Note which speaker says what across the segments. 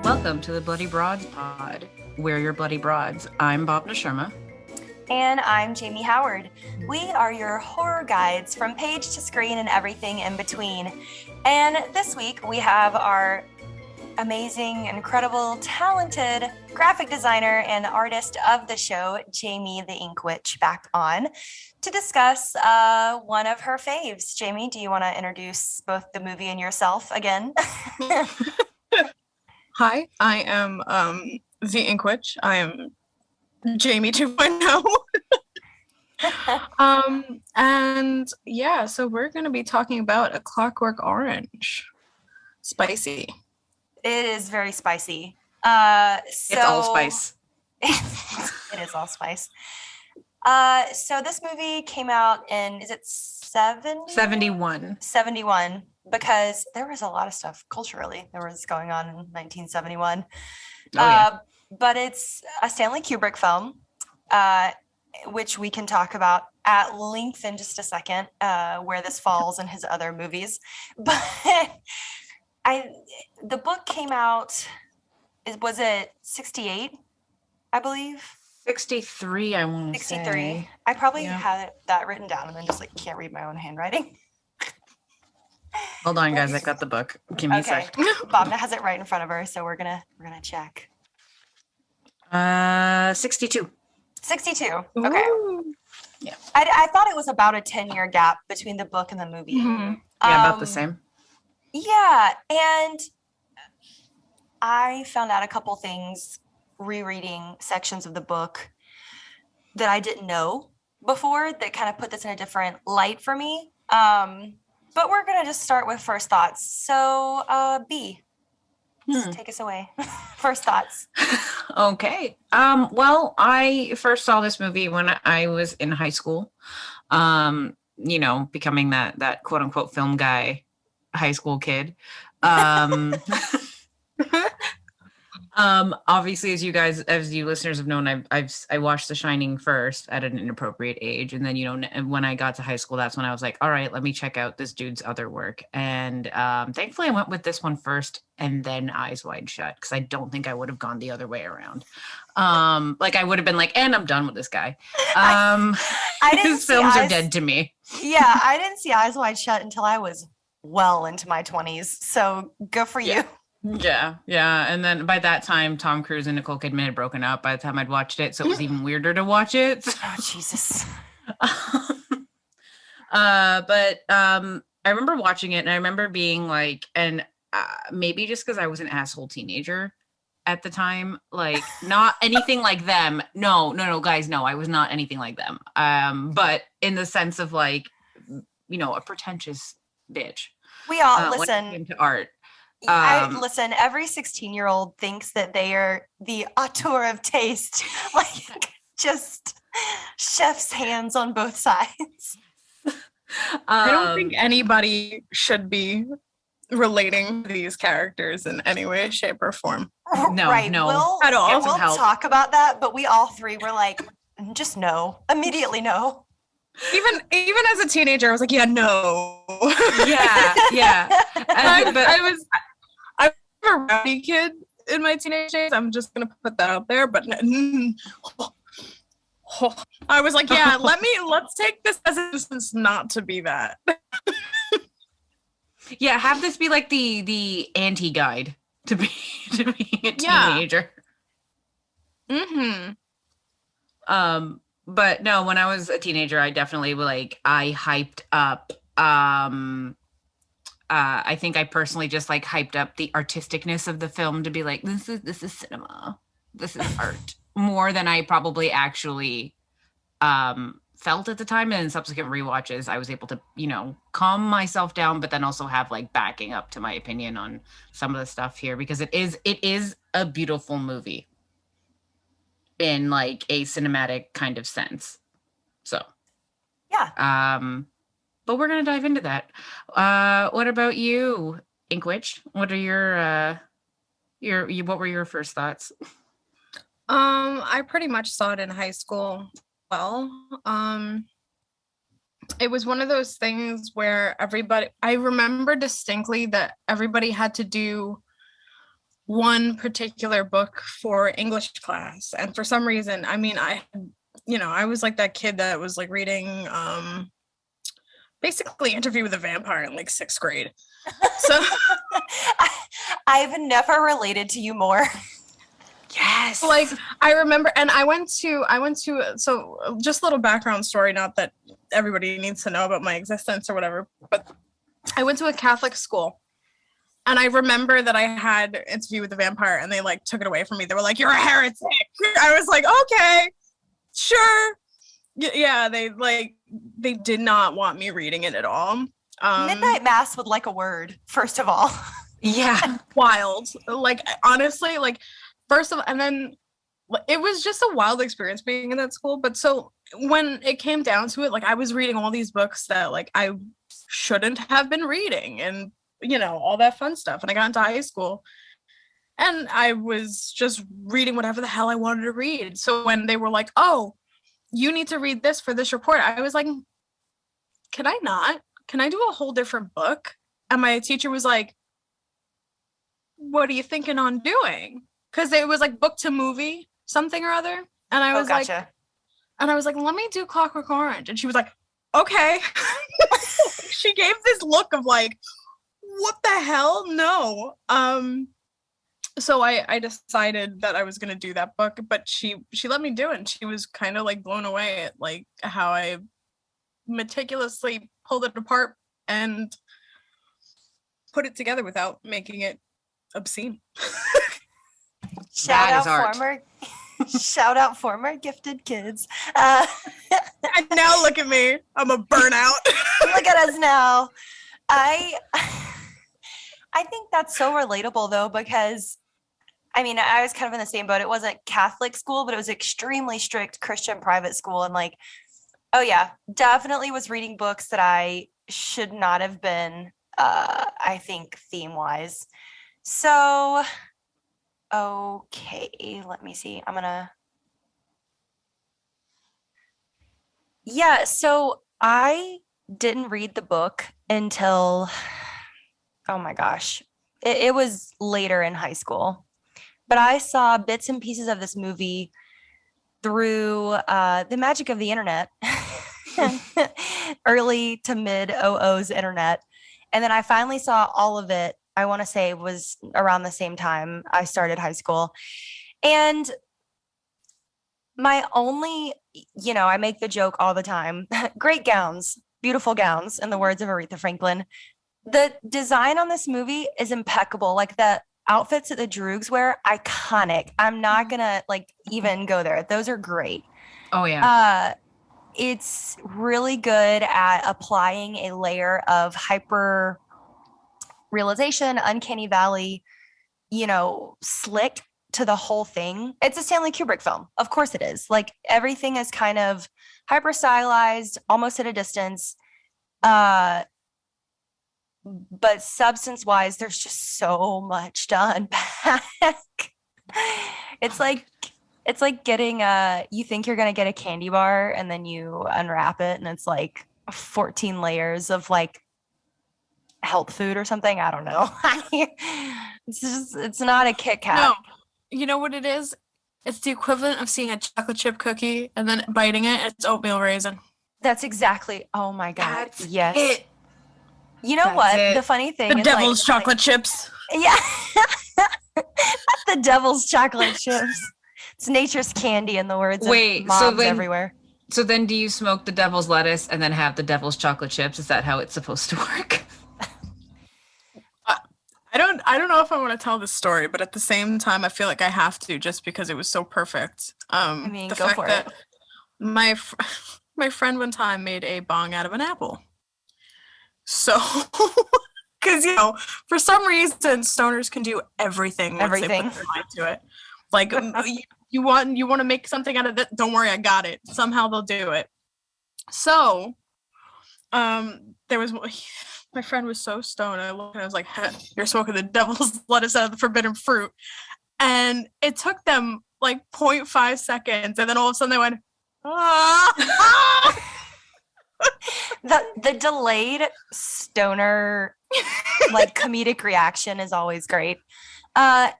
Speaker 1: Welcome to the Bloody Broads Pod. We're your Bloody Broads. I'm Bhavna Sharma.
Speaker 2: And I'm Jamie Howard. We are your horror guides from page to screen and everything in between. And this week we have our amazing, incredible, talented graphic designer and artist of the show, Jamie the Ink Witch, back on to discuss one of her faves. Jamie, do you want to introduce both the movie and yourself again?
Speaker 3: Hi, I am the Ink Witch. I am Jamie 2.0. And yeah, so we're going to be talking about A Clockwork Orange. Spicy.
Speaker 2: It is very spicy.
Speaker 1: It's all spice.
Speaker 2: It is all spice. So this movie came out in, is it
Speaker 1: 71.
Speaker 2: 71, because there was a lot of stuff culturally that was going on in 1971. But it's a Stanley Kubrick film, which we can talk about at length in just a second, where this falls in his other movies. But the book came out, was it 68, I believe?
Speaker 1: 63, I want to say.
Speaker 2: 63. I probably had that written down and then just can't read my own handwriting.
Speaker 1: Hold on, guys. I got the book. Give me a sec.
Speaker 2: Bhavna has it right in front of her, so we're gonna check.
Speaker 1: 62.
Speaker 2: 62. Okay.
Speaker 1: Ooh. Yeah.
Speaker 2: I thought it was about a 10-year gap between the book and the movie.
Speaker 1: Mm-hmm. Yeah, about the same.
Speaker 2: Yeah, and I found out a couple things rereading sections of the book that I didn't know before that kind of put this in a different light for me. But we're going to just start with first thoughts. So, B, take us away. First thoughts.
Speaker 1: Okay. Well, I first saw this movie when I was in high school. Becoming that quote unquote film guy, high school kid. Obviously, as you listeners have known, I watched The Shining first at an inappropriate age, and then when I got to high school, that's when I was like, all right, let me check out this dude's other work. And thankfully, I went with this one first, and then Eyes Wide Shut, because I don't think I would have gone the other way around. I would have been like, and I'm done with this guy. His films are dead to me.
Speaker 2: Yeah, I didn't see Eyes Wide Shut until I was well into my 20s. So good for you.
Speaker 1: Yeah. And then by that time, Tom Cruise and Nicole Kidman had broken up by the time I'd watched it. So it was even weirder to watch it.
Speaker 2: Oh, Jesus.
Speaker 1: But I remember watching it and I remember being like, and maybe just because I was an asshole teenager at the time, not anything like them. No, guys, no, I was not anything like them. But in the sense of a pretentious bitch.
Speaker 2: We all
Speaker 1: when
Speaker 2: listen
Speaker 1: it came to art.
Speaker 2: Listen, every 16-year-old thinks that they are the auteur of taste, just chef's hands on both sides.
Speaker 3: I don't think anybody should be relating to these characters in any way, shape, or form.
Speaker 1: No,
Speaker 2: right.
Speaker 1: no.
Speaker 2: We'll talk about that, but we all three were like, just no. Immediately no.
Speaker 3: Even as a teenager, I was like, yeah, no.
Speaker 1: Yeah.
Speaker 3: I was a rowdy kid in my teenage days. I'm just gonna put that out there. But I was like, yeah, let's take this as a distance not to be that.
Speaker 1: Yeah, have this be like the anti-guide to being a teenager.
Speaker 3: Mm-hmm.
Speaker 1: But no, when I was a teenager, I definitely I hyped up. I think I personally just hyped up the artisticness of the film to be like, this is cinema, this is art, more than I probably actually felt at the time. And in subsequent rewatches, I was able to calm myself down, but then also have backing up to my opinion on some of the stuff here, because it is a beautiful movie in a cinematic kind of sense. So
Speaker 2: yeah.
Speaker 1: But we're gonna dive into that. What about you, Inkwitch? What are your what were your first thoughts?
Speaker 3: I pretty much saw it in high school. Well, it was one of those things where I remember distinctly that everybody had to do one particular book for English class. And for some reason, I mean, I was like that kid that was like reading basically Interview with a Vampire in like 6th grade. So
Speaker 2: I've never related to you more.
Speaker 1: Yes.
Speaker 3: Like I remember, and I went to, so just a little background story, not that everybody needs to know about my existence or whatever, but I went to a Catholic school. And I remember that I had Interview with the Vampire and they like took it away from me. They were like, "You're a heretic." I was like, "Okay, sure." Yeah, they did not want me reading it at all.
Speaker 2: Midnight Mass would like a word, first of all.
Speaker 1: Yeah.
Speaker 3: Wild. Like honestly, like first of all, and then it was just a wild experience being in that school. But so when it came down to it, like I was reading all these books that like I shouldn't have been reading, and all that fun stuff. And I got into high school and I was just reading whatever the hell I wanted to read. So when they were like, "Oh, you need to read this for this report," I was like, "Can I not? Can I do a whole different book?" And my teacher was like, "What are you thinking on doing?" Because it was like book to movie, something or other. And I was
Speaker 2: gotcha.
Speaker 3: like, "Let me do Clockwork Orange." And she was like, "Okay." She gave this look of like, what the hell? No. So I decided that I was gonna do that book, but she let me do it, and she was kind of like blown away at like how I meticulously pulled it apart and put it together without making it obscene.
Speaker 2: Shout out former gifted kids.
Speaker 3: And now look at me. I'm a burnout.
Speaker 2: Look at us now. I think that's so relatable though, because I mean, I was kind of in the same boat. It wasn't Catholic school, but it was extremely strict Christian private school. And like, oh yeah, definitely was reading books that I should not have been, I think theme wise. So, okay, let me see. So I didn't read the book until, oh my gosh, it was later in high school. But I saw bits and pieces of this movie through the magic of the internet, early to mid 00s internet. And then I finally saw all of it, I want to say was around the same time I started high school. And my only, I make the joke all the time, great gowns, beautiful gowns, in the words of Aretha Franklin. The design on this movie is impeccable. Like the outfits that the Droogs wear, iconic. I'm not gonna like even go there. Those are great.
Speaker 1: Oh yeah.
Speaker 2: It's really good at applying a layer of hyper realization, uncanny valley, slick to the whole thing. It's a Stanley Kubrick film. Of course it is. Like everything is kind of hyper stylized, almost at a distance. But substance wise, there's just so much to unpack. It's like getting you think you're gonna get a candy bar and then you unwrap it and it's like 14 layers of like health food or something. I don't know. It's not a Kit Kat.
Speaker 3: No, you know what it is? It's the equivalent of seeing a chocolate chip cookie and then biting it. It's oatmeal raisin.
Speaker 2: That's exactly. Oh my god.
Speaker 1: That's
Speaker 2: yes.
Speaker 1: it.
Speaker 2: You know
Speaker 1: That's
Speaker 2: what?
Speaker 1: it.
Speaker 2: The funny thing
Speaker 3: The
Speaker 2: is
Speaker 3: devil's
Speaker 2: like,
Speaker 3: chocolate chips.
Speaker 2: Yeah. The devil's chocolate chips. It's nature's candy in the words of moms everywhere.
Speaker 1: So then do you smoke the devil's lettuce and then have the devil's chocolate chips? Is that how it's supposed to work?
Speaker 3: I don't know if I want to tell this story, but at the same time, I feel like I have to just because it was so perfect.
Speaker 2: I mean,
Speaker 3: the
Speaker 2: go
Speaker 3: fact
Speaker 2: for
Speaker 3: that
Speaker 2: it.
Speaker 3: My friend one time made a bong out of an apple. So, because for some reason, stoners can do everything. Once they put their mind to it. Like you want to make something out of it. Don't worry, I got it. Somehow they'll do it. So, there was. My friend was so stoned. I looked and I was like, "You're smoking the devil's lettuce out of the forbidden fruit." And it took them like 0.5 seconds. And then all of a sudden they went, "Ah!"
Speaker 2: The delayed stoner like comedic reaction is always great.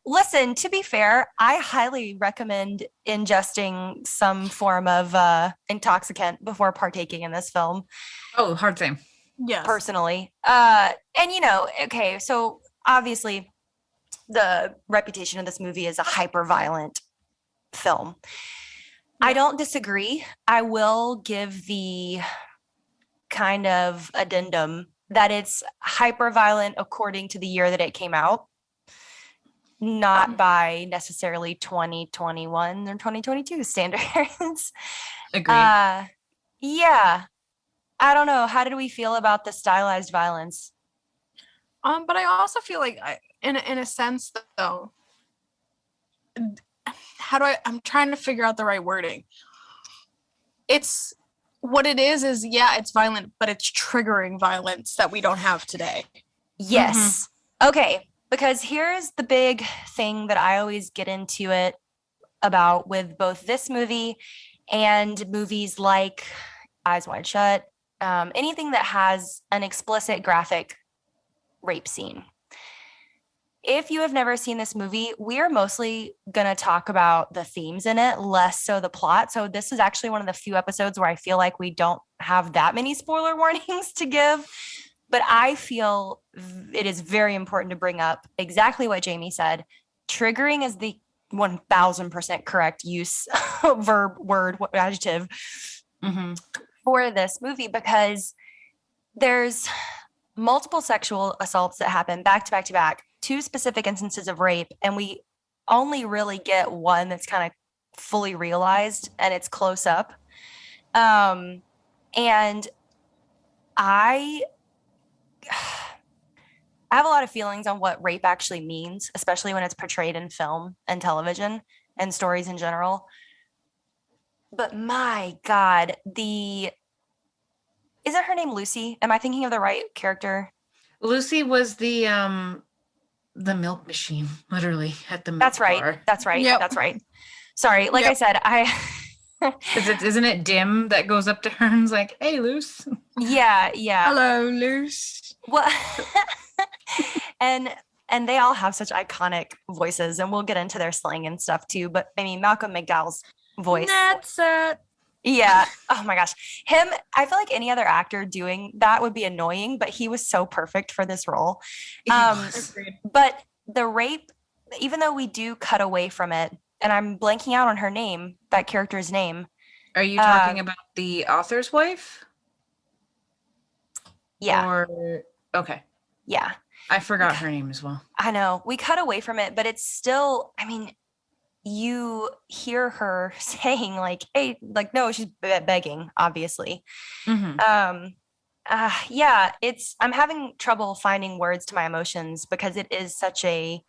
Speaker 2: Listen, to be fair, I highly recommend ingesting some form of intoxicant before partaking in this film.
Speaker 1: Oh, hard same.
Speaker 3: Yes.
Speaker 2: Personally. And okay, so obviously the reputation of this movie is a hyper violent film. I don't disagree. I will give the kind of addendum that it's hyper violent according to the year that it came out, not by necessarily 2021 or 2022 standards.
Speaker 1: Agreed.
Speaker 2: Yeah. I don't know. How did we feel about the stylized violence?
Speaker 3: But I also feel like in a sense though, I'm trying to figure out the right wording. It's what it is yeah, it's violent, but it's triggering violence that we don't have today.
Speaker 2: Yes. Okay. Because here's the big thing that I always get into it about with both this movie and movies like Eyes Wide Shut, anything that has an explicit graphic rape scene. If you have never seen this movie, we are mostly going to talk about the themes in it, less so the plot. So this is actually one of the few episodes where I feel like we don't have that many spoiler warnings to give. But I feel it is very important to bring up exactly what Jamie said. Triggering is the 1000% correct use, verb, word, adjective for this movie, because there's multiple sexual assaults that happen back to back to back, 2 specific instances of rape, and we only really get one that's kind of fully realized, and it's close up. And I have a lot of feelings on what rape actually means, especially when it's portrayed in film and television and stories in general. But my God, isn't her name Lucy? Am I thinking of the right character?
Speaker 1: Lucy was the milk machine, literally at the milk
Speaker 2: That's right.
Speaker 1: bar.
Speaker 2: That's right.
Speaker 3: Yep.
Speaker 2: That's right. Sorry. Like I said,
Speaker 1: Isn't it Dim that goes up to her and's like, "Hey, Luce."
Speaker 2: Yeah.
Speaker 3: Hello, Luce.
Speaker 2: Well, and they all have such iconic voices, and we'll get into their slang and stuff too. But I mean, Malcolm McDowell's voice.
Speaker 3: That's it.
Speaker 2: Yeah. Oh my gosh. Him, I feel like any other actor doing that would be annoying, but he was so perfect for this role. But the rape, even though we do cut away from it, and I'm blanking out on her name, that character's name.
Speaker 1: Are you talking about the author's wife?
Speaker 2: Yeah.
Speaker 1: Okay.
Speaker 2: Yeah.
Speaker 1: I forgot her name as well.
Speaker 2: I know. We cut away from it, but it's still, I mean, you hear her saying like, hey, like, no, she's begging, obviously. Yeah, I'm having trouble finding words to my emotions because it is such a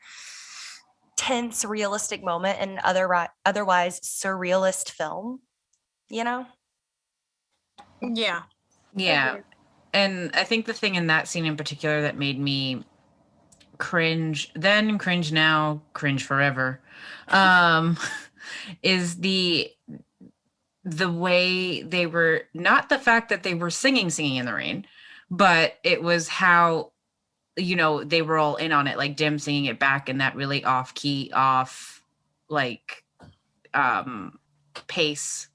Speaker 2: tense, realistic moment in otherwise surrealist film, Yeah.
Speaker 1: Yeah. And I think the thing in that scene in particular that made me cringe then, cringe now, cringe forever, is the way they were, not the fact that they were singing in the rain, but it was how, they were all in on it, like Dim singing it back in that really off key, pace,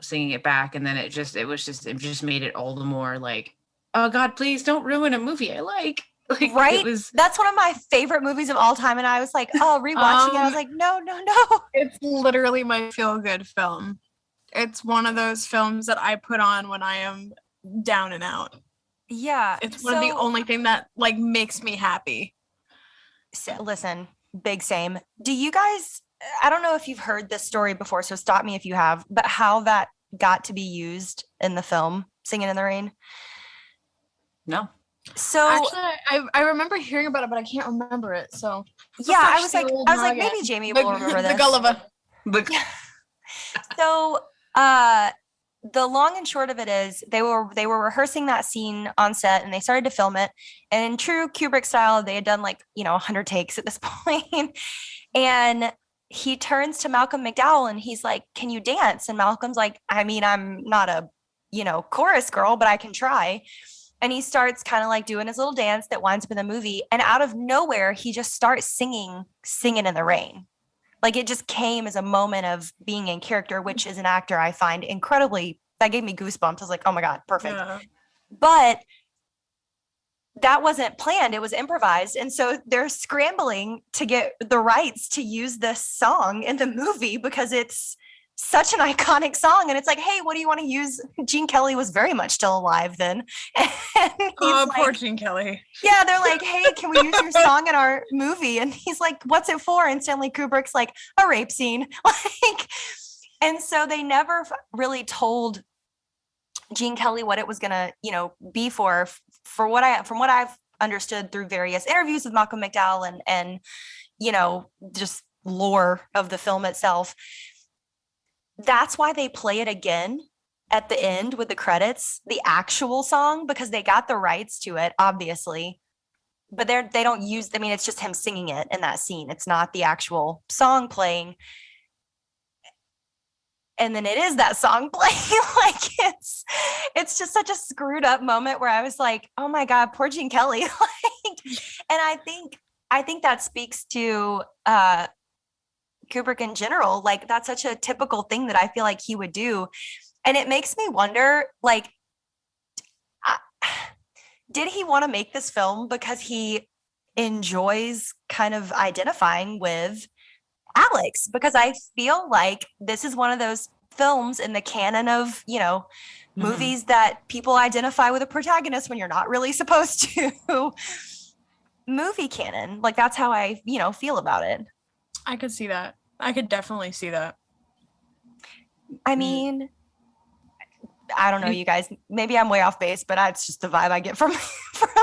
Speaker 1: singing it back. And then it just made it all the more like, oh God, please don't ruin a movie I like.
Speaker 2: Right? That's one of my favorite movies of all time. And I was like, rewatching it, I was like, no.
Speaker 3: It's literally my feel-good film. It's one of those films that I put on when I am down and out.
Speaker 2: Yeah.
Speaker 3: It's one of the only thing that like makes me happy.
Speaker 2: So, listen, big same. Do you guys, I don't know if you've heard this story before, so stop me if you have, but how that got to be used in the film, Singing in the Rain?
Speaker 1: No.
Speaker 2: So
Speaker 3: actually, I remember hearing about it, but I can't remember it. So
Speaker 2: yeah, I was like, maybe Jamie will remember this.
Speaker 3: The Gulliver.
Speaker 2: So the long and short of it is they were rehearsing that scene on set and they started to film it. And in true Kubrick style, they had done 100 takes at this point. And he turns to Malcolm McDowell and he's like, "Can you dance?" And Malcolm's like, "I mean, I'm not a chorus girl, but I can try. And he starts kind of like doing his little dance that winds up in the movie. And out of nowhere, he just starts singing in the Rain. Like it just came as a moment of being in character, which as an actor, I find incredibly, that gave me goosebumps. I was like, oh my God, perfect. Yeah. But that wasn't planned. It was improvised. And so they're scrambling to get the rights to use this song in the movie because it's such an iconic song. And it's like, hey, what do you want to use? Gene Kelly was very much still alive then. And
Speaker 3: poor Gene Kelly.
Speaker 2: Yeah, they're like, hey, can we use your song in our movie? And he's like, what's it for? And Stanley Kubrick's like, a rape scene. And so they never really told Gene Kelly what it was gonna, be for from what I've understood through various interviews with Malcolm McDowell and just lore of the film itself. That's why they play it again at the end with the credits, the actual song, because they got the rights to it, obviously. But they don't use, it's just him singing it in that scene. It's not the actual song playing. And then it is that song playing. Like it's just such a screwed up moment where I was like, oh my God, poor Gene Kelly. And I think that speaks to Kubrick in general. Like that's such a typical thing that I feel like he would do. And it makes me wonder, like, did he want to make this film because he enjoys kind of identifying with Alex? Because I feel like this is one of those films in the canon of, movies that people identify with a protagonist when you're not really supposed to. Movie canon. Like that's how I, feel about it.
Speaker 3: I could see that. I could definitely see that.
Speaker 2: I mean, I don't know, you guys. Maybe I'm way off base, but it's just the vibe I get from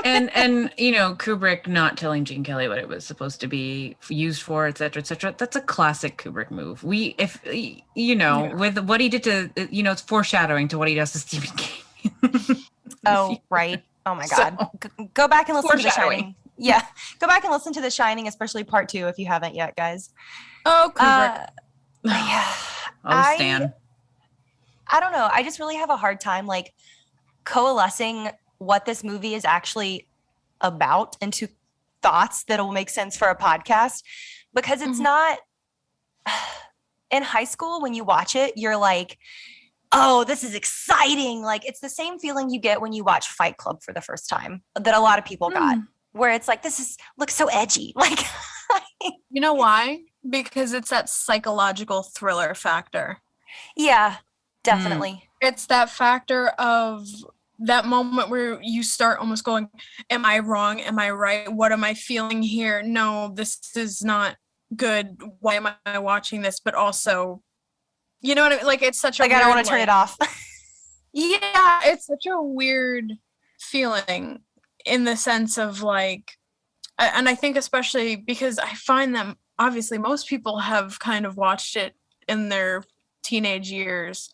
Speaker 1: and Kubrick not telling Gene Kelly what it was supposed to be used for, et cetera, et cetera. That's a classic Kubrick move. With what he did to, it's foreshadowing to what he does to Stephen King.
Speaker 2: Oh, right. Oh my God. So, go back and listen to The Shining. Yeah. Go back and listen to The Shining, especially part 2 if you haven't yet, guys.
Speaker 3: Oh, Kubrick.
Speaker 2: Yeah.
Speaker 1: Oh, Stan.
Speaker 2: I don't know. I just really have a hard time like coalescing what this movie is actually about into thoughts that will make sense for a podcast, because it's not in high school when you watch it, you're like, oh, this is exciting. Like it's the same feeling you get when you watch Fight Club for the first time that a lot of people got, where it's like, looks so edgy. Like,
Speaker 3: you know why? Because it's that psychological thriller factor.
Speaker 2: Yeah. Definitely.
Speaker 3: It's that factor of that moment where you start almost going, am I wrong? Am I right? What am I feeling here? No, this is not good. Why am I watching this? But also, you know what I mean? Like it's such a
Speaker 2: I don't want to turn it off.
Speaker 3: Yeah, it's such a weird feeling in the sense of like, and I think especially because I find them, obviously most people have kind of watched it in their teenage years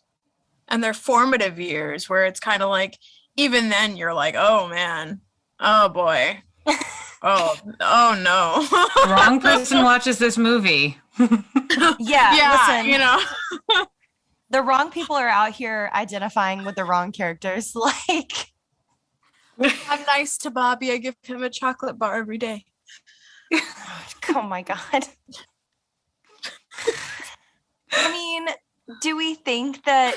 Speaker 3: and their formative years, where it's kind of like, even then you're like, oh man, oh boy, oh no.
Speaker 1: Wrong person watches this movie.
Speaker 2: Yeah, listen, the wrong people are out here identifying with the wrong characters. Like,
Speaker 3: I'm nice to Bobby. I give him a chocolate bar every day.
Speaker 2: Oh my God. I mean, do we think that,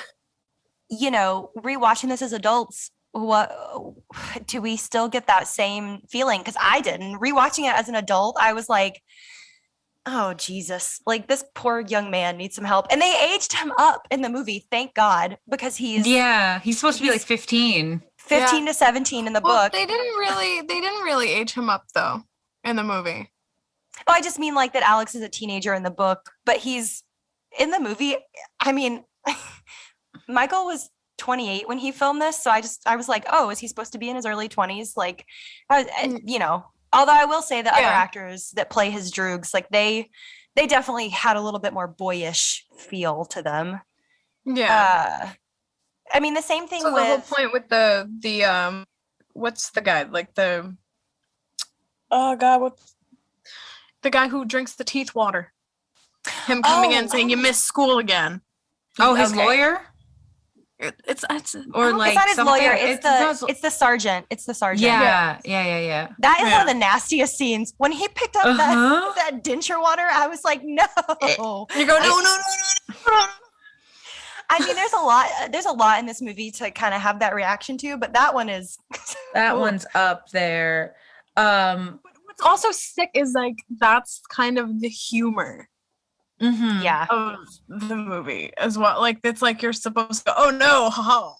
Speaker 2: rewatching this as adults, what do we still get that same feeling? Because I didn't. Rewatching it as an adult, I was like, oh Jesus, like this poor young man needs some help. And they aged him up in the movie, thank God, because he's
Speaker 1: supposed to be like 15
Speaker 2: to 17 in the book.
Speaker 3: They didn't really age him up though in the movie.
Speaker 2: Oh, I just mean like that Alex is a teenager in the book, but he's in the movie. I mean, Michael was 28 when he filmed this, so I was like, oh, is he supposed to be in his early 20s? Like, although I will say that other actors that play his droogs, like they definitely had a little bit more boyish feel to them.
Speaker 3: Yeah.
Speaker 2: I mean, the same thing with
Speaker 3: the whole point with the what's the guy, like the the guy who drinks the teeth water, him coming in saying you missed school again.
Speaker 1: Oh, his lawyer.
Speaker 3: It's
Speaker 1: or like
Speaker 2: It's not his
Speaker 1: something.
Speaker 2: lawyer. It's the sergeant. It's the sergeant.
Speaker 1: Yeah.
Speaker 2: That is one of the nastiest scenes. When he picked up
Speaker 1: Uh-huh.
Speaker 2: that denture water, I was like, no.
Speaker 3: You go, no.
Speaker 2: I mean, there's a lot in this movie to kind of have that reaction to, but that one is
Speaker 1: That one's up there.
Speaker 3: What's also sick is like that's kind of the humor
Speaker 2: yeah.
Speaker 3: of the movie as well. Like it's like you're supposed to go, oh no, haha.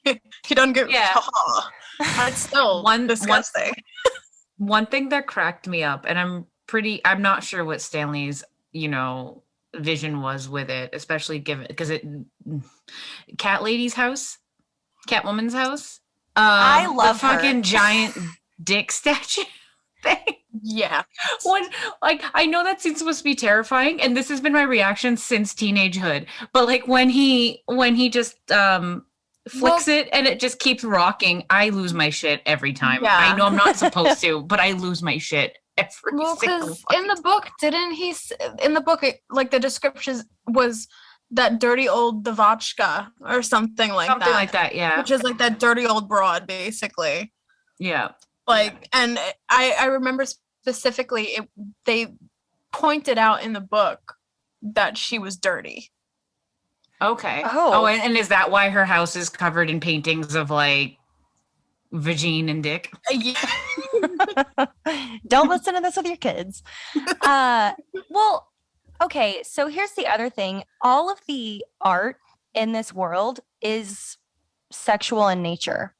Speaker 3: You don't get haha. But it's still disgusting.
Speaker 1: One thing that cracked me up, and I'm not sure what Stanley's, vision was with it, especially given because Catwoman's house.
Speaker 2: I love
Speaker 1: the fucking
Speaker 2: her.
Speaker 1: giant dick statue thing.
Speaker 3: Yeah.
Speaker 1: When I know that scene's supposed to be terrifying, and this has been my reaction since teenagehood. But like when he just flicks it and it just keeps rocking, I lose my shit every time.
Speaker 3: Yeah.
Speaker 1: I know I'm not supposed to, but I lose my shit every single
Speaker 3: because
Speaker 1: time.
Speaker 3: in the book, like the description was that dirty old Devotchka or something like that.
Speaker 1: Yeah.
Speaker 3: Which is like that dirty old broad, basically.
Speaker 1: Yeah.
Speaker 3: Like, and I remember specifically, they pointed out in the book that she was dirty.
Speaker 1: Okay.
Speaker 2: Oh.
Speaker 1: And is that why her house is covered in paintings of like vagine and dick?
Speaker 3: Yeah.
Speaker 2: Don't listen to this with your kids. Well, okay, so here's the other thing. All of the art in this world is sexual in nature.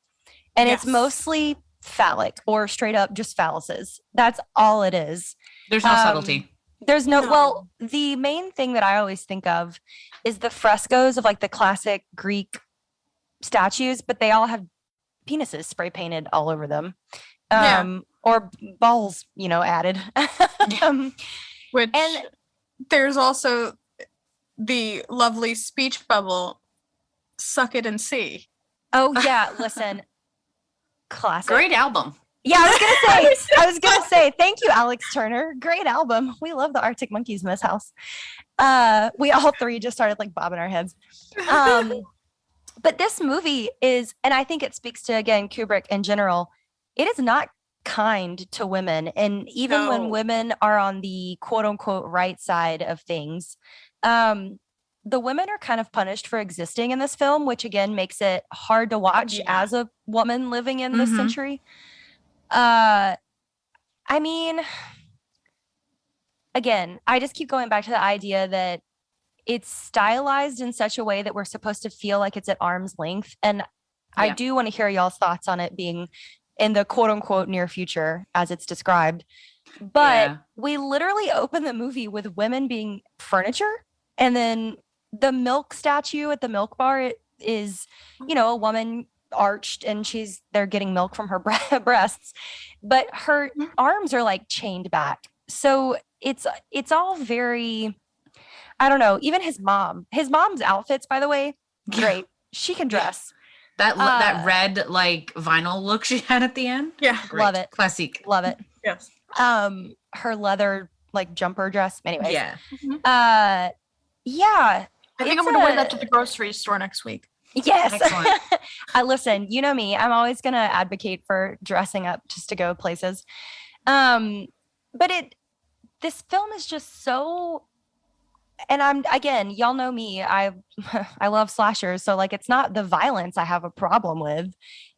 Speaker 2: And it's mostly phallic or straight up just phalluses. That's all it is.
Speaker 1: There's no subtlety.
Speaker 2: There's well, the main thing that I always think of is the frescoes of like the classic Greek statues, but they all have penises spray painted all over them. Or balls, added.
Speaker 3: And there's also the lovely speech bubble, Suck It and See.
Speaker 2: Oh yeah, listen. Classic.
Speaker 1: Great album.
Speaker 2: Yeah, I was gonna say, thank you, Alex Turner. Great album. We love the Arctic Monkeys in this house. We all three just started like bobbing our heads. But this movie is, and I think it speaks to, again, Kubrick in general, it is not kind to women. And even when women are on the quote unquote right side of things, the women are kind of punished for existing in this film, which again makes it hard to watch as a woman living in this century. I mean, again, I just keep going back to the idea that it's stylized in such a way that we're supposed to feel like it's at arm's length. And I do want to hear y'all's thoughts on it being in the quote unquote near future as it's described. But we literally open the movie with women being furniture. And then the milk statue at the milk bar is, a woman arched and they're getting milk from her breasts, but her arms are like chained back. So it's all very, I don't know, even his mom's outfits, by the way, great. She can dress.
Speaker 1: That red like vinyl look she had at the end.
Speaker 3: Yeah.
Speaker 1: Great.
Speaker 2: Love it.
Speaker 1: Classic.
Speaker 2: Love it.
Speaker 3: Yes.
Speaker 2: Her leather like jumper dress. Anyways.
Speaker 1: Yeah.
Speaker 2: Yeah.
Speaker 3: I think I'm going to wear that to the grocery store next week.
Speaker 2: Yes.
Speaker 1: Excellent.
Speaker 2: Listen, you know me, I'm always going to advocate for dressing up just to go places. But this film is just so, and again, y'all know me, I love slashers. So like, it's not the violence I have a problem with.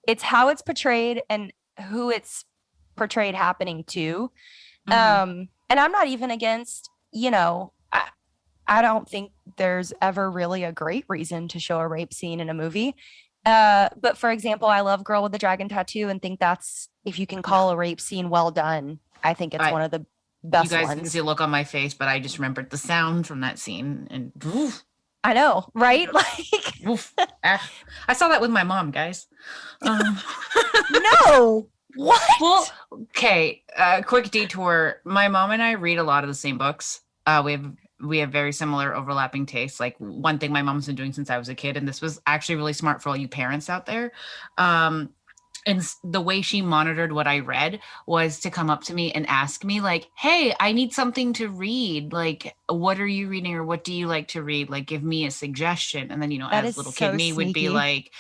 Speaker 2: It's how it's portrayed and who it's portrayed happening to. And I'm not even against, I don't think there's ever really a great reason to show a rape scene in a movie. But for example, I love Girl with the Dragon Tattoo and think that's, if you can call a rape scene well done, I think it's one of the best
Speaker 1: You guys
Speaker 2: ones.
Speaker 1: can see a look on my face, but I just remembered the sound from that scene and oof,
Speaker 2: I know, right? Like,
Speaker 1: oof. I saw that with my mom, guys.
Speaker 2: no. What?
Speaker 1: Well, okay. Quick detour. My mom and I read a lot of the same books. We have very similar overlapping tastes. Like one thing my mom's been doing since I was a kid, and this was actually really smart for all you parents out there. And the way she monitored what I read was to come up to me and ask me like, hey, I need something to read. Like, what are you reading or what do you like to read? Like, give me a suggestion. And then, you know,
Speaker 2: That
Speaker 1: as
Speaker 2: is
Speaker 1: little kid
Speaker 2: so
Speaker 1: me would be
Speaker 2: sneaky.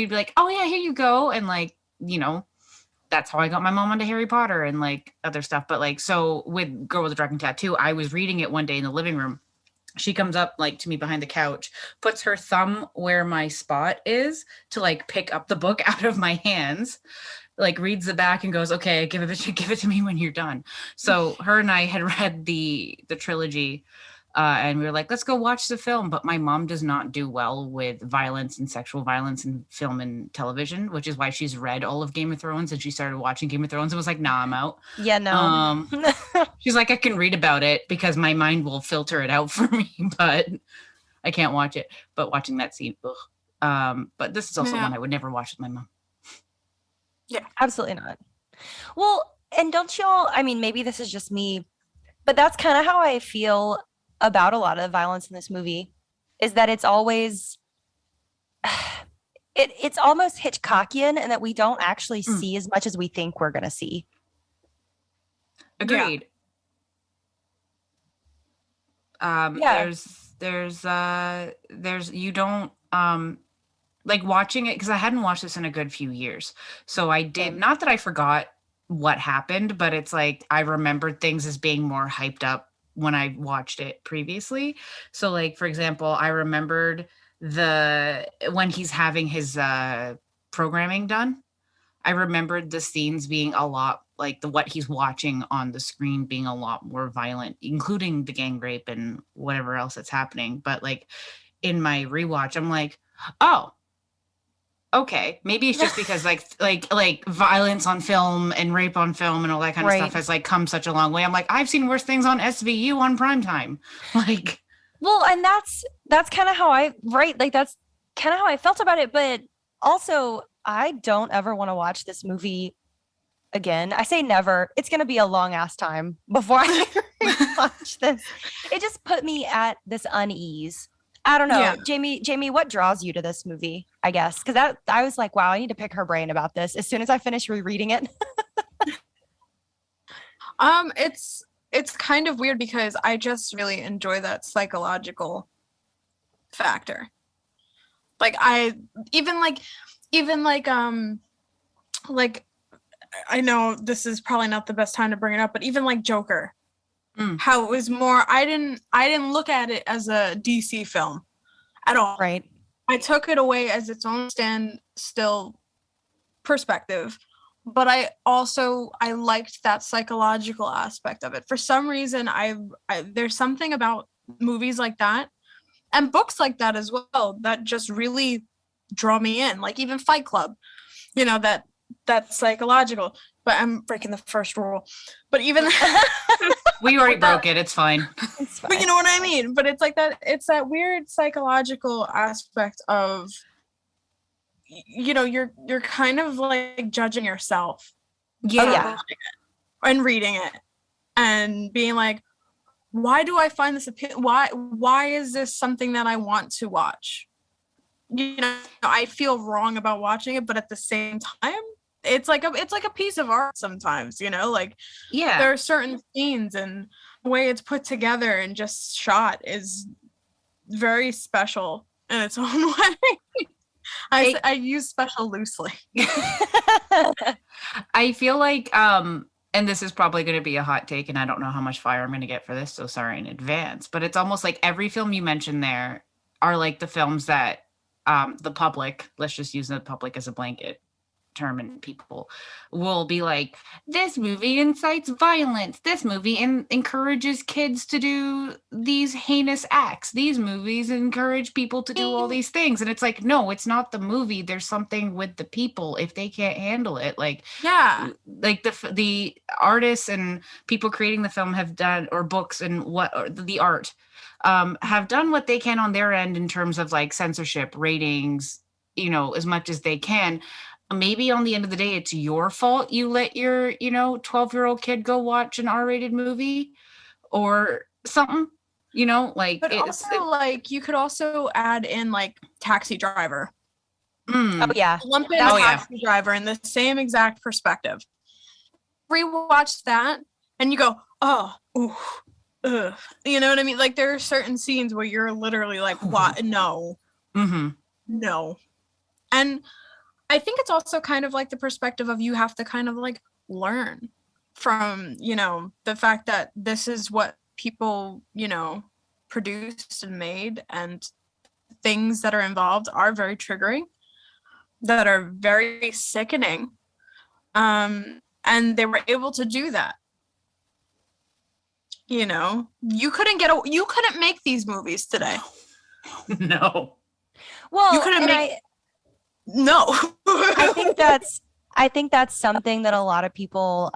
Speaker 1: like, oh yeah, here you go. And like, you know, that's how I got my mom onto Harry Potter and like other stuff. But like, so with Girl with a Dragon Tattoo, I was reading it one day in the living room. She comes up like to me behind the couch, puts her thumb where my spot is to like pick up the book out of my hands, like reads the back and goes, okay, give it to me when you're done. So her and I had read the trilogy, and we were like, let's go watch the film. But my mom does not do well with violence and sexual violence in film and television, which is why she's read all of Game of Thrones, and she started watching Game of Thrones and was like, nah, I'm out.
Speaker 2: Yeah, no.
Speaker 1: She's like, I can read about it because my mind will filter it out for me, but I can't watch it. But watching that scene, ugh. But this is also one I would never watch with my mom.
Speaker 2: Yeah, absolutely not. Well, and don't y'all, I mean, maybe this is just me, but that's kind of how I feel about a lot of the violence in this movie, is that it's always it's almost Hitchcockian, and that we don't actually see as much as we think we're gonna see.
Speaker 1: Agreed.
Speaker 2: Yeah.
Speaker 1: There's you don't like watching it, because I hadn't watched this in a good few years. So I did, not that I forgot what happened, but it's like I remembered things as being more hyped up when I watched it previously. So like, for example, I remembered when he's having his programming done, I remembered the scenes being a lot like what he's watching on the screen being a lot more violent, including the gang rape and whatever else that's happening. But like in my rewatch, I'm like, oh, okay, maybe it's just because like violence on film and rape on film and all that kind of stuff has like come such a long way. I'm like, I've seen worse things on SVU on primetime. Like,
Speaker 2: well, and that's kind of how that's kind of how I felt about it. But also, I don't ever want to watch this movie again. I say never. It's going to be a long ass time before I watch this. It just put me at this unease. I don't know. Yeah. Jamie, what draws you to this movie, I guess? Because I was like, wow, I need to pick her brain about this as soon as I finish rereading it.
Speaker 3: It's kind of weird because I just really enjoy that psychological factor. Like I know this is probably not the best time to bring it up, but even like Joker. How it was more, I didn't look at it as a DC film at all.
Speaker 2: Right.
Speaker 3: I took it away as its own still perspective, but I liked that psychological aspect of it. For some reason, there's something about movies like that and books like that as well that just really draw me in. Like even Fight Club, you know, that's psychological. But I'm breaking the first rule. But even
Speaker 1: we already broke it. It's fine.
Speaker 2: It's fine.
Speaker 3: But you know what I mean? But it's like that. It's that weird psychological aspect of, you know, you're kind of like judging yourself.
Speaker 2: Yeah.
Speaker 3: And reading it and being like, why do I find this why is this something that I want to watch? You know, I feel wrong about watching it, but at the same time, it's like a piece of art sometimes, you know, like there are certain scenes and the way it's put together and just shot is very special in its own way. I use special loosely.
Speaker 1: I feel like and this is probably going to be a hot take and I don't know how much fire I'm going to get for this, so sorry in advance, but it's almost like every film you mentioned there are like the films that the public, let's just use the public as a blanket term, and people will be like, this movie incites violence, this movie encourages kids to do these heinous acts, these movies encourage people to do all these things, and it's like, no, it's not the movie, there's something with the people if they can't handle it. Like like the artists and people creating the film have done, or books and the art have done what they can on their end in terms of like censorship, ratings, you know, as much as they can. Maybe on the end of the day, it's your fault you let your, you know, 12-year-old kid go watch an R-rated movie or something, you know, like.
Speaker 3: But also, like, you could also add in like Taxi Driver.
Speaker 1: Mm.
Speaker 2: Oh yeah.
Speaker 3: Lump in
Speaker 1: Oh, yeah.
Speaker 3: Taxi Driver in the same exact perspective. Rewatch that and you go, oh, ooh, ugh. You know what I mean? Like there are certain scenes where you're literally like, what? No.
Speaker 1: Mm-hmm.
Speaker 3: No. And I think it's also kind of like the perspective of you have to kind of like learn from, you know, the fact that this is what people, you know, produced and made, and things that are involved are very triggering, that are very sickening. And they were able to do that. You know, you couldn't make these movies today.
Speaker 1: No.
Speaker 2: Well,
Speaker 3: You couldn't
Speaker 2: and
Speaker 3: make no.
Speaker 2: I think that's something that a lot of people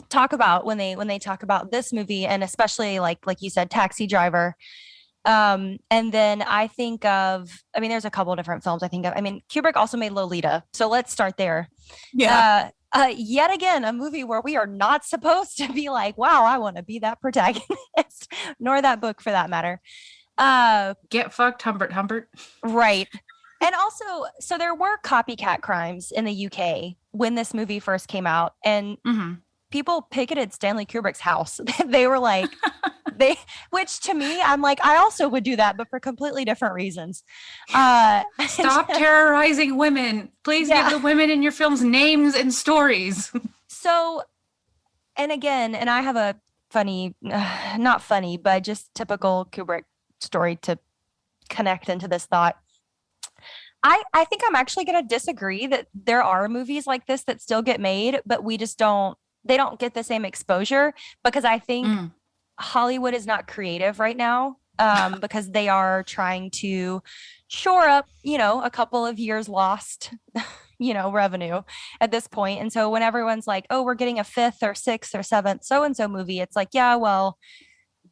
Speaker 2: talk about when they talk about this movie, and especially like you said, Taxi Driver. And then I think of, I mean, there's a couple of different films I think of. I mean, Kubrick also made Lolita, so let's start there.
Speaker 3: Yeah.
Speaker 2: Yet again, a movie where we are not supposed to be like, wow, I want to be that protagonist, nor that book for that matter.
Speaker 1: Get fucked, Humbert.
Speaker 2: Right. And also, so there were copycat crimes in the UK when this movie first came out, and people picketed Stanley Kubrick's house. They were like, which to me, I'm like, I also would do that, but for completely different reasons.
Speaker 1: Stop terrorizing women. Please give the women in your films names and stories.
Speaker 2: So, and again, and I have a funny, not funny, but just typical Kubrick story to connect into this thought. I think I'm actually going to disagree that there are movies like this that still get made, but they don't get the same exposure, because I think Hollywood is not creative right now, because they are trying to shore up, you know, a couple of years lost, you know, revenue at this point. And so when everyone's like, oh, we're getting a 5th or 6th or 7th so-and-so movie, it's like, yeah, well,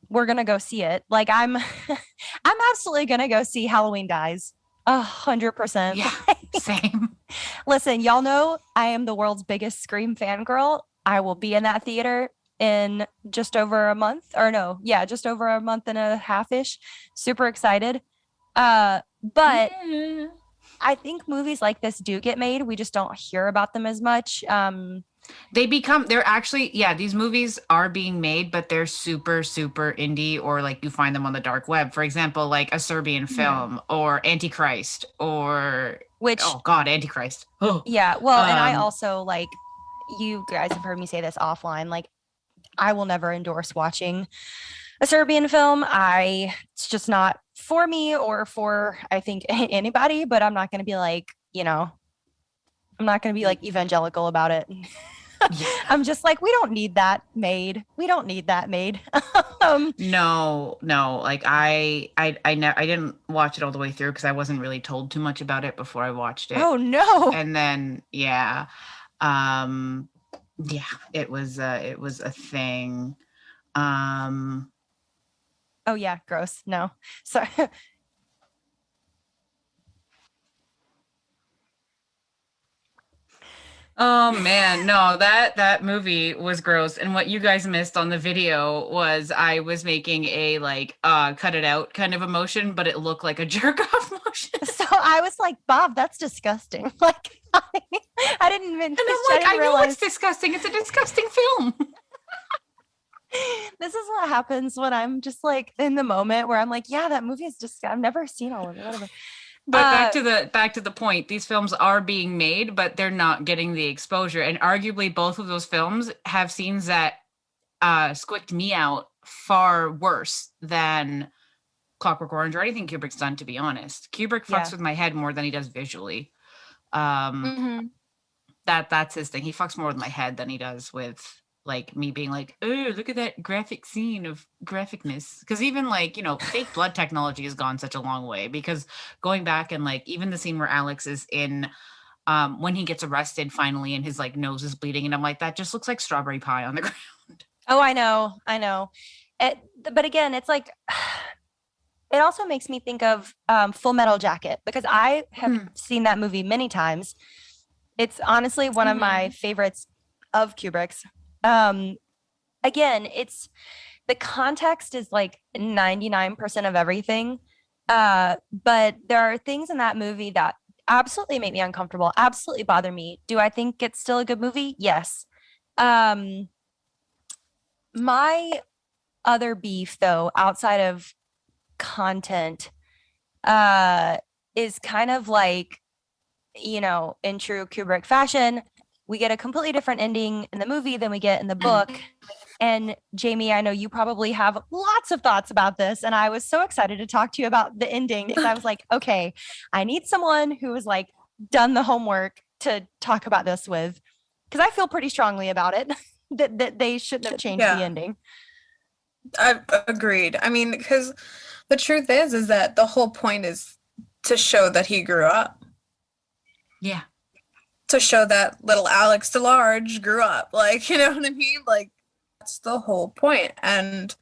Speaker 2: we're going to go see it. Like I'm absolutely going to go see Halloween Dies. 100%.
Speaker 1: Yeah, same.
Speaker 2: Listen, y'all know I am the world's biggest Scream fangirl. I will be in that theater in just over a month, or no, yeah, just over a month and a half-ish. Super excited. But I think movies like this do get made. We just don't hear about them as much.
Speaker 1: They're actually, these movies are being made, but they're super, super indie, or like you find them on the dark web. For example, like a Serbian film or Antichrist, or Antichrist. Oh.
Speaker 2: Yeah. Well, and I also, like, you guys have heard me say this offline, like, I will never endorse watching a Serbian film. It's just not for me or for, I think, anybody, but I'm not going to be like, you know, I'm not going to be like evangelical about it. I'm just like, we don't need that made. We don't need that made.
Speaker 1: No. Like I didn't watch it all the way through because I wasn't really told too much about it before I watched it.
Speaker 2: Oh no.
Speaker 1: And then it was a thing.
Speaker 2: Oh yeah, gross. No. Sorry.
Speaker 1: Oh man, no, that movie was gross. And what you guys missed on the video was I was making a like cut it out kind of emotion, but it looked like a jerk off motion.
Speaker 2: So I was like, Bob, that's disgusting. Like I didn't even
Speaker 1: and I'm like, I know it's disgusting. It's a disgusting film.
Speaker 2: This is what happens when I'm just like in the moment where I'm like, yeah, that movie is just, I've never seen all of it. Whatever.
Speaker 1: But back to the point, these films are being made, but they're not getting the exposure. And arguably both of those films have scenes that squicked me out far worse than Clockwork Orange or anything Kubrick's done, to be honest. Kubrick fucks with my head more than he does visually. That's his thing. He fucks more with my head than he does with like me being like, oh, look at that graphic scene of graphicness. Because even like, you know, fake blood technology has gone such a long way, because going back and like even the scene where Alex is in when he gets arrested finally and his like nose is bleeding, and I'm like, that just looks like strawberry pie on the ground.
Speaker 2: Oh, I know. But again, it's like, it also makes me think of Full Metal Jacket, because I have seen that movie many times. It's honestly one of my favorites of Kubrick's. Again, it's the context is like 99% of everything. But there are things in that movie that absolutely make me uncomfortable, absolutely bother me. Do I think it's still a good movie? Yes. Um, my other beef, though, outside of content, uh, is kind of like, in true Kubrick fashion, we get a completely different ending in the movie than we get in the book. And Jamie, I know you probably have lots of thoughts about this. And I was so excited to talk to you about the ending because I was like, okay, I need someone who has like done the homework to talk about this with, because I feel pretty strongly about it that they shouldn't have changed the ending.
Speaker 3: I've agreed. I mean, because the truth is that the whole point is to show that he grew up.
Speaker 1: Yeah.
Speaker 3: To show that little Alex DeLarge grew up. Like, you know what I mean? Like, that's the whole point. And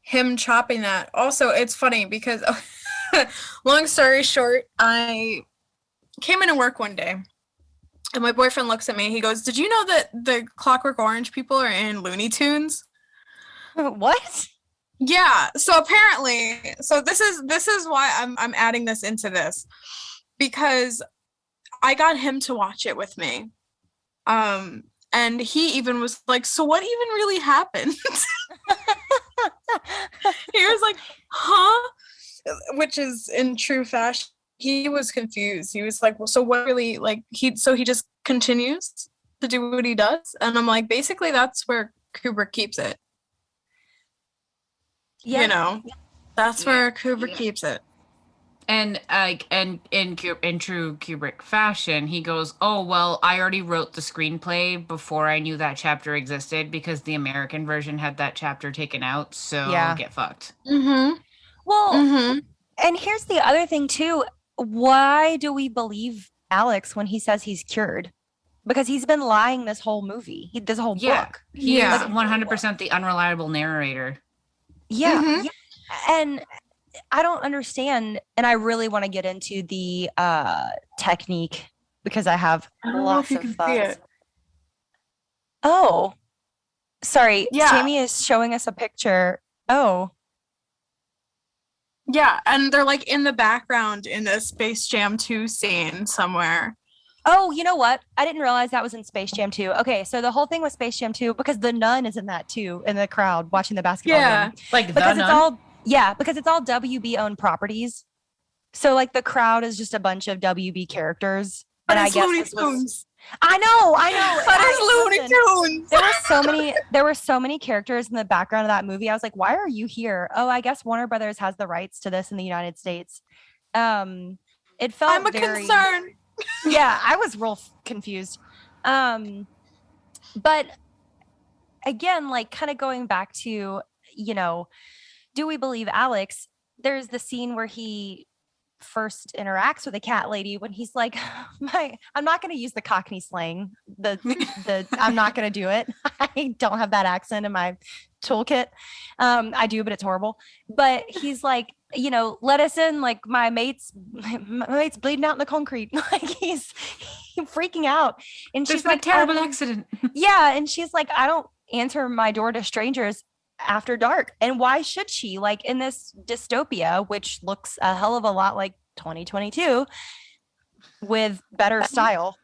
Speaker 3: him chopping that. Also, it's funny because, long story short, I came into work one day and my boyfriend looks at me. He goes, "Did you know that the Clockwork Orange people are in Looney Tunes?"
Speaker 2: What?
Speaker 3: Yeah. So apparently, this is why I'm adding this into this, because I got him to watch it with me. And he even was like, "So what even really happened?" He was like, "Huh?" Which is in true fashion. He was confused. He was like, "Well, so what really, like, he just continues to do what he does?" And I'm like, basically that's where Kubrick keeps it.
Speaker 2: Yeah.
Speaker 3: That's where Kubrick keeps it.
Speaker 1: And and in true Kubrick fashion, he goes, "Oh, well, I already wrote the screenplay before I knew that chapter existed because the American version had that chapter taken out, so get fucked."
Speaker 3: Mm-hmm.
Speaker 2: Well, and here's the other thing too. Why do we believe Alex when he says he's cured? Because he's been lying this whole movie, this whole book.
Speaker 1: He is 100% the unreliable narrator.
Speaker 2: Yeah. And I don't understand, and I really want to get into the technique because I have lots of thoughts. Oh, sorry.
Speaker 3: Yeah.
Speaker 2: Jamie is showing us a picture. Oh.
Speaker 3: Yeah, and they're like in the background in a Space Jam 2 scene somewhere.
Speaker 2: Oh, you know what? I didn't realize that was in Space Jam 2. Okay, so the whole thing with Space Jam 2, because the nun is in that too, in the crowd watching the basketball game.
Speaker 1: Like
Speaker 2: because
Speaker 1: the
Speaker 2: it's
Speaker 1: nun?
Speaker 2: all because it's all WB owned properties. So like the crowd is just a bunch of WB characters.
Speaker 3: But
Speaker 2: And
Speaker 3: it's
Speaker 2: I guess
Speaker 3: Looney
Speaker 2: this was,
Speaker 3: Tunes.
Speaker 2: I know.
Speaker 3: But it's Looney Tunes.
Speaker 2: There were so many characters in the background of that movie. I was like, why are you here? Oh, I guess Warner Brothers has the rights to this in the United States. It felt
Speaker 3: I'm a concern.
Speaker 2: Yeah, I was real confused. But again, like kind of going back to, do we believe Alex? There's the scene where he first interacts with a cat lady when he's like, I'm not going to use the Cockney slang. I'm not going to do it. I don't have that accent in my toolkit. I do, but it's horrible. But he's like, let us in. Like my mate's bleeding out in the concrete. Like he's freaking out. And she's like,
Speaker 1: terrible accident.
Speaker 2: Yeah. And she's like, I don't answer my door to strangers after dark. And why should she? Like in this dystopia, which looks a hell of a lot like 2022 with better style,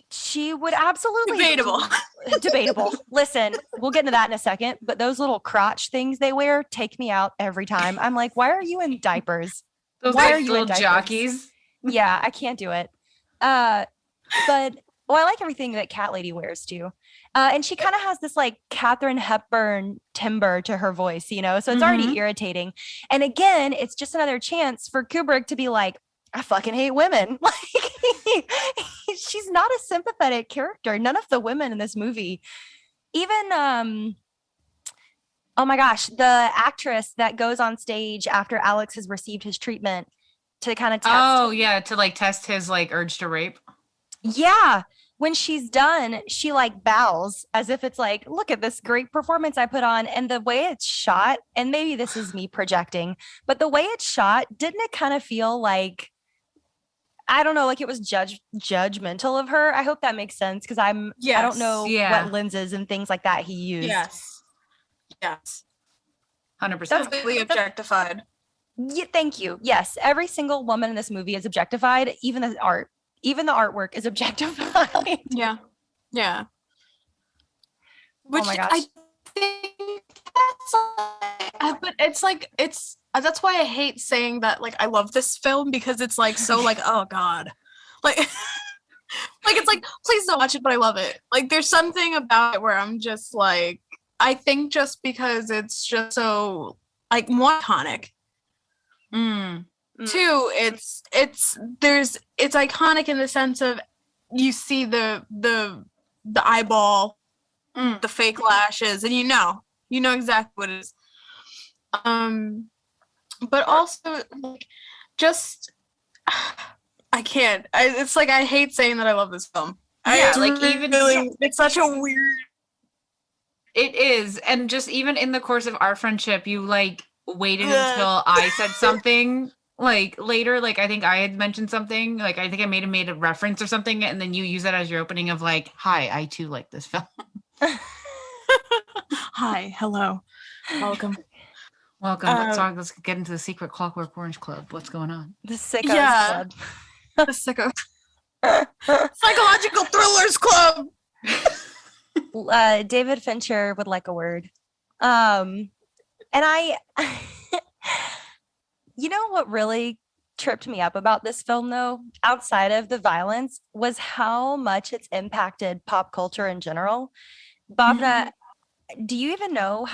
Speaker 2: she would absolutely debatable. Listen, we'll get into that in a second, but those little crotch things they wear take me out every time. I'm like, why are you in diapers?
Speaker 1: Why are you little jockeys?
Speaker 2: Yeah, I can't do it. But I like everything that Cat Lady wears too. And she kind of has this like Katharine Hepburn timbre to her voice, so it's already irritating. And again, it's just another chance for Kubrick to be like, I fucking hate women. Like she's not a sympathetic character. None of the women in this movie, even oh my gosh, the actress that goes on stage after Alex has received his treatment to kind of test.
Speaker 1: To like test his like urge to rape.
Speaker 2: Yeah. When she's done, she like bows as if it's like, look at this great performance I put on. And the way it's shot, and maybe this is me projecting, but the way it's shot, didn't it kind of feel like, I don't know, like it was judgmental of her? I hope that makes sense because I don't know what lenses and things like that he used.
Speaker 3: Yes.
Speaker 1: 100%.
Speaker 3: That's completely objectified.
Speaker 2: Yeah, thank you. Yes, every single woman in this movie is objectified. Even the art, even the artwork is objectified.
Speaker 3: Yeah. Yeah.
Speaker 2: Oh
Speaker 3: Which
Speaker 2: my gosh.
Speaker 3: I think that's but it's like it's that's why I hate saying that like I love this film because it's like so like oh god. Like like it's like please don't watch it but I love it. Like there's something about it where I'm just like I think just because it's just so like more iconic. Two, it's iconic in the sense of you see the eyeball, the fake lashes, and you know exactly what it is. But also like just I can't. It's like I hate saying that I love this film.
Speaker 1: Yeah, like even
Speaker 3: it's such a weird.
Speaker 1: It is, and just even in the course of our friendship, you like waited until I said something like later. Like I think I had mentioned something. Like I think I made a reference or something, and then you use that as your opening of like, "Hi, I too like this film."
Speaker 3: Hi, hello, welcome.
Speaker 1: Welcome. Let's get into the secret Clockwork Orange Club. What's going on?
Speaker 2: The Sickos Club.
Speaker 3: The Sicko. Psychological Thrillers Club.
Speaker 2: David Fincher would like a word. And I, you know what really tripped me up about this film, though, outside of the violence, was how much it's impacted pop culture in general. Bhavna, do you even know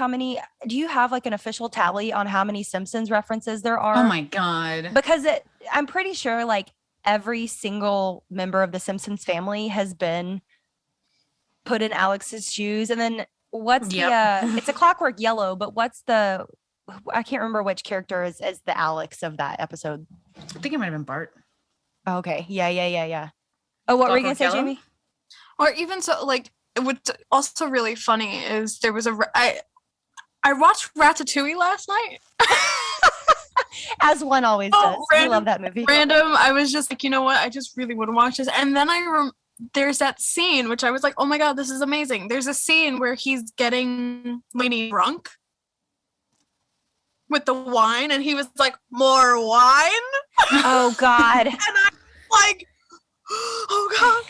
Speaker 2: do you have like an official tally on how many Simpsons references there are?
Speaker 1: Oh my God.
Speaker 2: Because I'm pretty sure like every single member of the Simpsons family has been put in Alex's shoes. And then what's it's a Clockwork Yellow, but I can't remember which character is the Alex of that episode.
Speaker 1: I think it might have been Bart.
Speaker 2: Okay. Yeah. Oh, what were you going to say, Jamie?
Speaker 3: Or even so, like, what's also really funny is there was I watched Ratatouille last night.
Speaker 2: As one always does. I love that movie.
Speaker 3: Random. I was just like, you know what? I just really want to watch this. And then there's that scene, which I was like, oh my God, this is amazing. There's a scene where he's getting Lainey drunk with the wine, and he was like, more wine?
Speaker 2: Oh God.
Speaker 3: And I'm like, oh God.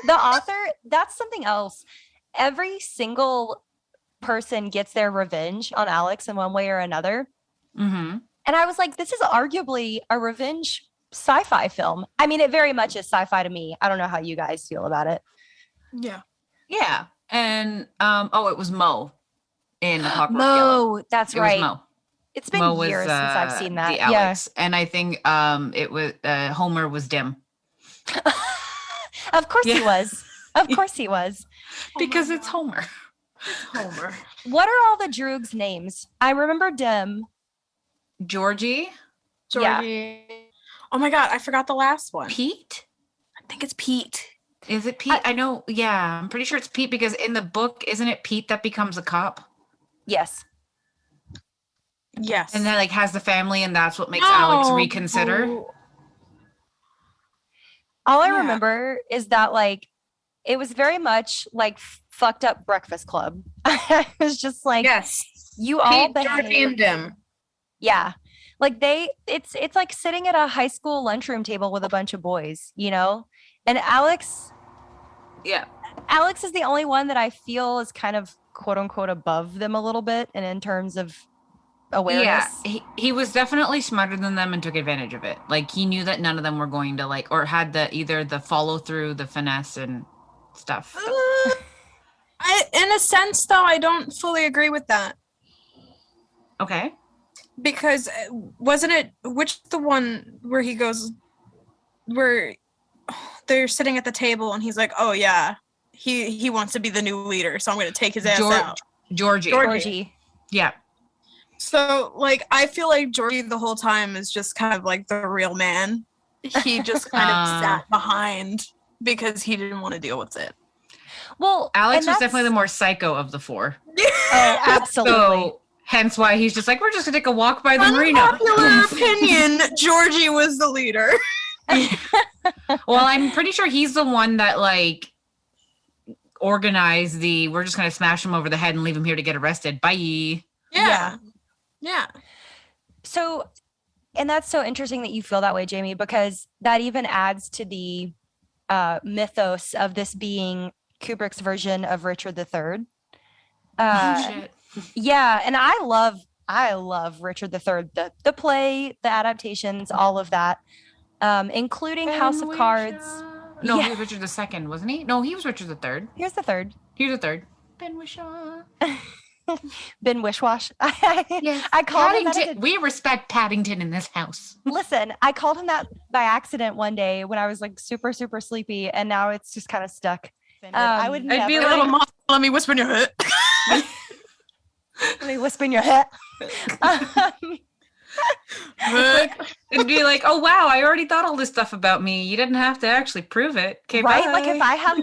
Speaker 2: The author, that's something else. Every single person gets their revenge on Alex in one way or another.
Speaker 1: Mm-hmm.
Speaker 2: And I was like, this is arguably a revenge sci-fi film. I mean, it very much is sci-fi to me. I don't know how you guys feel about it.
Speaker 3: Yeah.
Speaker 1: And it was Mo in the Clockwork
Speaker 2: Mo,
Speaker 1: Yellow.
Speaker 2: that's
Speaker 1: It
Speaker 2: right.
Speaker 1: was Mo.
Speaker 2: It's been
Speaker 1: Mo
Speaker 2: years
Speaker 1: was,
Speaker 2: since I've seen that.
Speaker 1: The Alex. And I think it was Homer was Dim.
Speaker 2: Of course he was. Of course he was.
Speaker 1: Because it's Homer.
Speaker 3: Homer.
Speaker 2: What are all the Droogs' names? I remember Dim.
Speaker 1: Georgie.
Speaker 3: Yeah. Oh my God, I forgot the last one.
Speaker 1: Pete?
Speaker 3: I think it's Pete.
Speaker 1: Is it Pete? I know. Yeah, I'm pretty sure it's Pete because in the book, isn't it Pete that becomes a cop?
Speaker 2: Yes.
Speaker 3: Yes.
Speaker 1: And then like has the family, and that's what makes Alex reconsider.
Speaker 2: All I remember is that like it was very much like fucked up Breakfast Club. I was just like,
Speaker 3: yes,
Speaker 2: you all
Speaker 3: Pete, Georgie, and Dim.
Speaker 2: Yeah. Like it's like sitting at a high school lunchroom table with a bunch of boys, you know? And Alex is the only one that I feel is kind of quote unquote above them a little bit and in terms of awareness.
Speaker 1: Yeah, he was definitely smarter than them and took advantage of it. Like he knew that none of them were going to like or had either the follow through, the finesse and stuff.
Speaker 3: In a sense though, I don't fully agree with that.
Speaker 1: Okay.
Speaker 3: Because wasn't it the one where he goes where they're sitting at the table and he's like, oh yeah, he wants to be the new leader, so I'm going to take his ass out.
Speaker 1: Georgie. Yeah.
Speaker 3: So like I feel like Georgie the whole time is just kind of like the real man. He just kind of sat behind because he didn't want to deal with it.
Speaker 2: Well,
Speaker 1: Alex was definitely the more psycho of the four.
Speaker 2: Oh, absolutely.
Speaker 1: So, hence why he's just like, we're just gonna take a walk by the marina.
Speaker 3: Unpopular opinion, Georgie was the leader.
Speaker 1: Well, I'm pretty sure he's the one that like organized we're just gonna smash him over the head and leave him here to get arrested. Bye.
Speaker 3: Yeah.
Speaker 2: So And that's so interesting that you feel that way, Jamie, because that even adds to the mythos of this being Kubrick's version of Richard III.
Speaker 1: Oh shit.
Speaker 2: Yeah, and I love Richard III, the play, the adaptations, all of that, including House of Cards.
Speaker 1: No, he was Richard II, wasn't he? No, he was Richard III.
Speaker 2: Here's the third.
Speaker 1: He was the third. Ben Whishaw.
Speaker 2: Ben Wishwash.
Speaker 1: Yes.
Speaker 2: I called him
Speaker 1: Paddington. We respect Paddington in this house.
Speaker 2: Listen, I called him that by accident one day when I was like super, super sleepy, and now it's just kind of stuck. I would
Speaker 1: I'd be
Speaker 3: Little
Speaker 1: like,
Speaker 3: mom, let me whisper in your head.
Speaker 2: let me whisper in your head.
Speaker 1: It'd be like, oh wow, I already thought all this stuff about me. You didn't have to actually prove it. Okay,
Speaker 2: Right?
Speaker 1: bye.
Speaker 2: Like if I had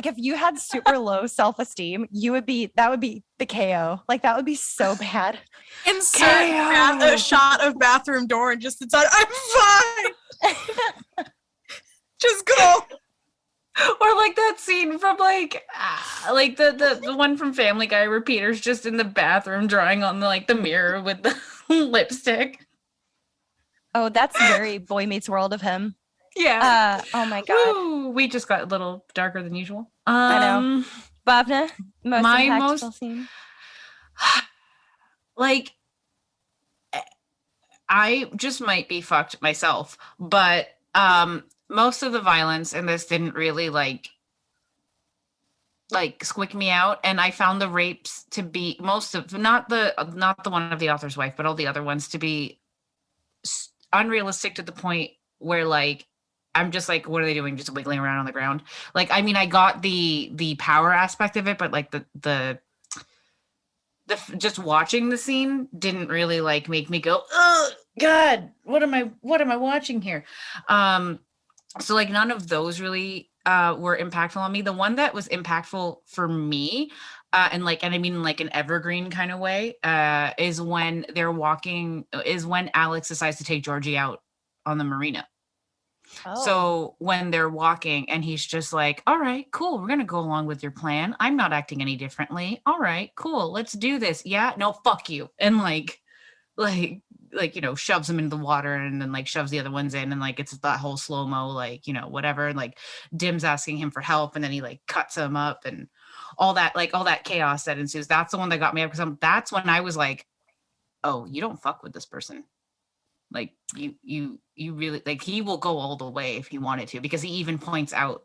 Speaker 2: if you had super low self-esteem, that would be the KO. Like that would be so bad.
Speaker 3: Insert a shot of bathroom door and just inside, I'm fine. Just go.
Speaker 1: Or like that scene from like the one from Family Guy where Peter's just in the bathroom drawing on the mirror with the lipstick.
Speaker 2: Oh, that's very Boy Meets World of him.
Speaker 1: Yeah.
Speaker 2: Oh my God.
Speaker 1: Woo, we just got a little darker than usual.
Speaker 2: I know. Bhavna, most
Speaker 1: my
Speaker 2: impactful scene.
Speaker 1: Like, I just might be fucked myself, but most of the violence in this didn't really like squick me out, and I found the rapes to be not the one of the author's wife, but all the other ones to be unrealistic to the point where like I'm just like, what are they doing? Just wiggling around on the ground. Like, I mean, I got the power aspect of it, but like the just watching the scene didn't really like make me go, oh God, what am I watching here? So like none of those really were impactful on me. The one that was impactful for me, and I mean like an evergreen kind of way, is when Alex decides to take Georgie out on the marina.
Speaker 2: Oh.
Speaker 1: So when they're walking and he's just like, all right, cool, we're gonna go along with your plan. I'm not acting any differently. All right, cool, let's do this. Yeah, no, fuck you. And like shoves him into the water and then like shoves the other ones in, and like it's that whole slow-mo, whatever. And like Dim's asking him for help, and then he like cuts him up and all that chaos that ensues. That's the one that got me up, because that's when I was like, oh, you don't fuck with this person. Like you really, like, he will go all the way if he wanted to, because he even points out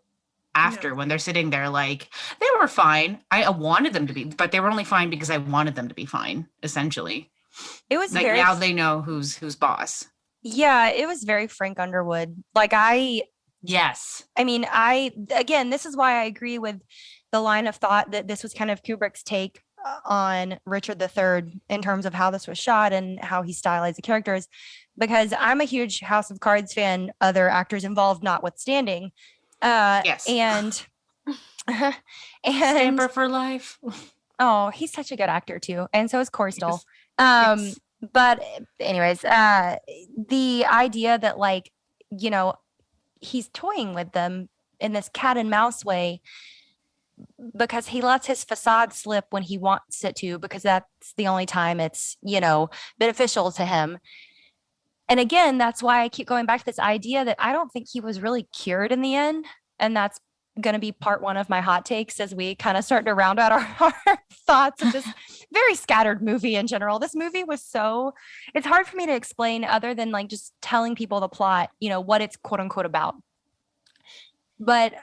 Speaker 1: after when they're sitting there, like, they were fine. I wanted them to be, but they were only fine because I wanted them to be fine, essentially.
Speaker 2: It was
Speaker 1: like, now they know who's boss.
Speaker 2: Yeah, it was very Frank Underwood.
Speaker 1: Yes.
Speaker 2: I mean, again, this is why I agree with the line of thought that this was kind of Kubrick's take on Richard III in terms of how this was shot and how he stylized the characters, because I'm a huge House of Cards fan, other actors involved notwithstanding.
Speaker 1: Yes.
Speaker 2: And
Speaker 1: Stamper for life.
Speaker 2: Oh, he's such a good actor too. And so is Corstal.
Speaker 1: Yes.
Speaker 2: But anyways, the idea that he's toying with them in this cat and mouse way because he lets his facade slip when he wants it to, because that's the only time it's, beneficial to him. And again, that's why I keep going back to this idea that I don't think he was really cured in the end. And that's going to be part one of my hot takes as we kind of start to round out our thoughts of this very scattered movie in general. This movie was it's hard for me to explain other than like just telling people the plot, what it's quote unquote about. But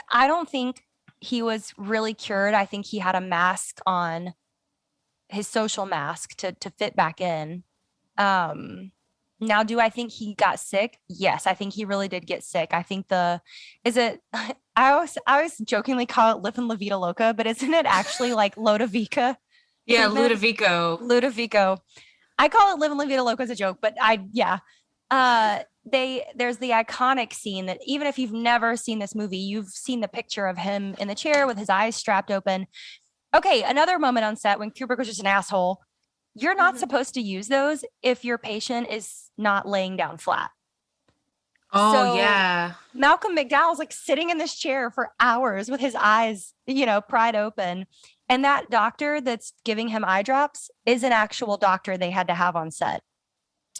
Speaker 2: I don't think he was really cured. I think he had a mask on, his social mask to fit back in. Now, do I think he got sick? Yes, I think he really did get sick. I think I always jokingly call it Livin' La Vida Loca, but isn't it actually like Ludovica?
Speaker 1: Yeah, Ludovico.
Speaker 2: I call it Livin' La Vida Loca as a joke, but there's the iconic scene that even if you've never seen this movie, you've seen the picture of him in the chair with his eyes strapped open. Okay, another moment on set when Kubrick was just an asshole. You're not supposed to use those if your patient is not laying down flat.
Speaker 1: Oh, yeah.
Speaker 2: Malcolm McDowell's like sitting in this chair for hours with his eyes, pried open. And that doctor that's giving him eye drops is an actual doctor they had to have on set.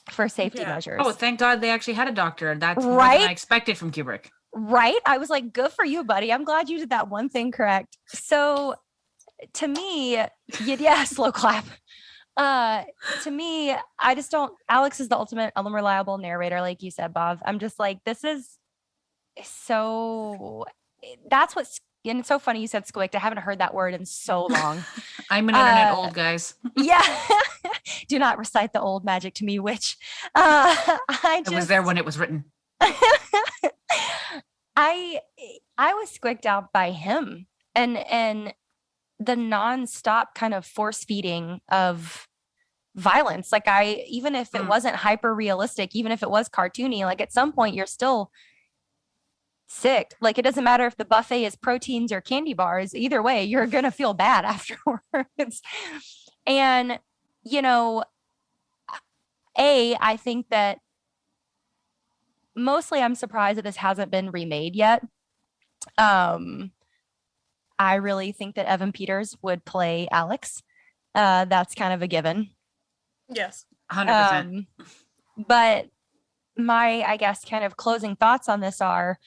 Speaker 2: for safety
Speaker 3: Yeah.
Speaker 2: measures.
Speaker 1: Oh, thank God they actually had a doctor. That's more
Speaker 2: Right?
Speaker 1: than I expected from Kubrick.
Speaker 2: Right? I was like, good for you, buddy. I'm glad you did that one thing correct. So to me, yeah, slow clap. To me, I just don't. Alex is the ultimate unreliable narrator, like you said, Bob. I'm just like, this is so. That's what's and it's so funny you said squicked. I haven't heard that word in so long.
Speaker 1: I'm an internet old, guys.
Speaker 2: Yeah. Do not recite the old magic to me, witch.
Speaker 1: I was there when it was written.
Speaker 2: I was squicked out by him and the nonstop kind of force feeding of violence. Like even if it wasn't hyper realistic, even if it was cartoony, like at some point you're still sick. Like it doesn't matter if the buffet is proteins or candy bars. Either way, you're gonna feel bad afterwards. And I think that mostly I'm surprised that this hasn't been remade yet. I really think that Evan Peters would play Alex. That's kind of a given.
Speaker 3: Yes.
Speaker 1: 100%.
Speaker 2: But my, I guess, kind of closing thoughts on this are,